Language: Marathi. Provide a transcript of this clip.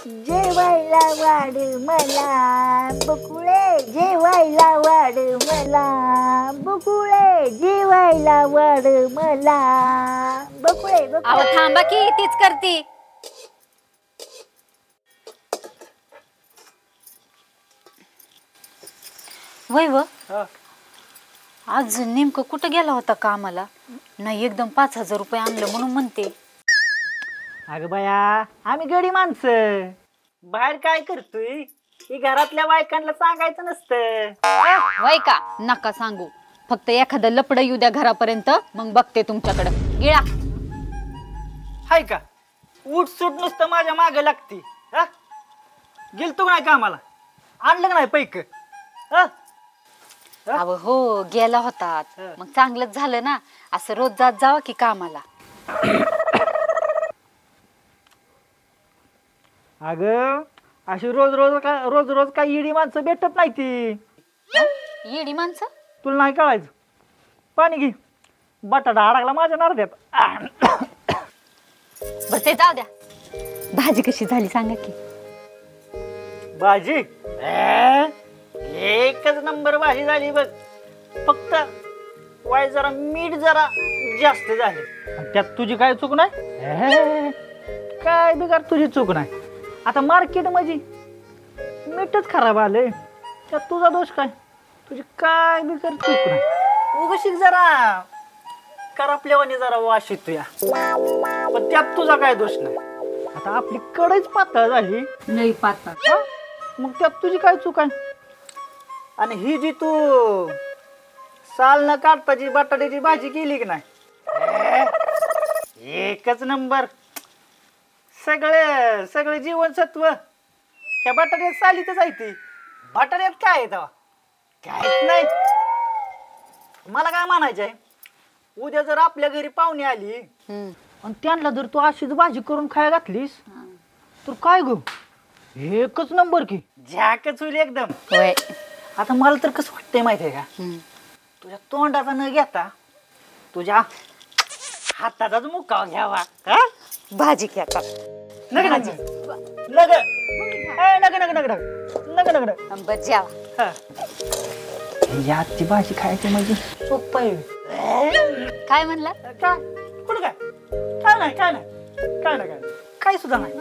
जेवायला वाढ मला बकुळे, जेवायला वाढ मला बकुळे, जेवायला वाढ मला बकुळे अहो थांबा की तीच करती. वय व आज नेमकं कुठं गेला होता कामाला? नाही एकदम 5,000 रुपये आणलं म्हणून म्हणते. अगं बाया, आम्ही गडी माणसं बाहेर काय करतोय ही घरातल्या बायकांना सांगायचं नसतं. वय का नका सांगू, फक्त एखादं लपड येऊ द्या घरापर्यंत, मग बघते तुमच्याकडं. गिळा. हाय का उठ सुट नुसतं माझ्या मागे लागती. गेलतो नाही कामाला, आणलं का नाही पैक? अहो हो गेला होता, मग चांगलंच झालं ना. असं रोज जात जावं की कामाला. अगं अशी रोज रोज काही येडी माणसं भेटत नाही ती. येडी माणसं? तुला नाही कळायचं. पाणी घे, बटाटा अडकला माझ्या नारद्यात. बस ते जाऊ द्या. भाजी कशी झाली सांगा की. भाजी एकच नंबर भाजी झाली बघ. फक्त वाय जरा मीठ जरा जास्त झाले. त्यात तुझी काय चूक नाही. काय बिगार तुझी चूक नाही. आता मार्केट मध्ये मीठच खराब आलंय, त्यात तुझा दोष काय? तुझी काय बिगार चूक नाही. उगशीक जरा करपल्यावानी जरा वास येतो या, पण त्यात तुझा काय दोष नाही. आता आपली कढईच पातळ झाली. नाही पातळ. मग त्यात तुझी काय चूक आहे? आणि ही जी तू साल न काढता जी बटाट्याची भाजी केली की नाही, एकच नंबर. सगळे जीवनसत्व ह्या बटाट्यात सालीतच आहे. ती बटाट्यात काय आहे तेव्हा? काहीच नाही. मला काय म्हणायचंय, उद्या जर आपल्या घरी पाहुणे आली आणि त्यांना जर तू अशीच भाजी करून खायला घातलीस तर काय ग, एकच नंबर की झाकच होईल एकदम. आता मला तर कसं वाटतंय माहितीये का, तुझ्या तोंडाचा न घेता तुझ्या हाताचाच मुकाव घ्यावा. भाजी घ्या का? नग नग नग नग नग नग नग नग नग बस जेवा. याची भाजी खायची म्हणजे सोपं आहे. काय म्हणला? काय कुठं काय काय नाही काय नाही काय नाही काय सुद्धा नाही.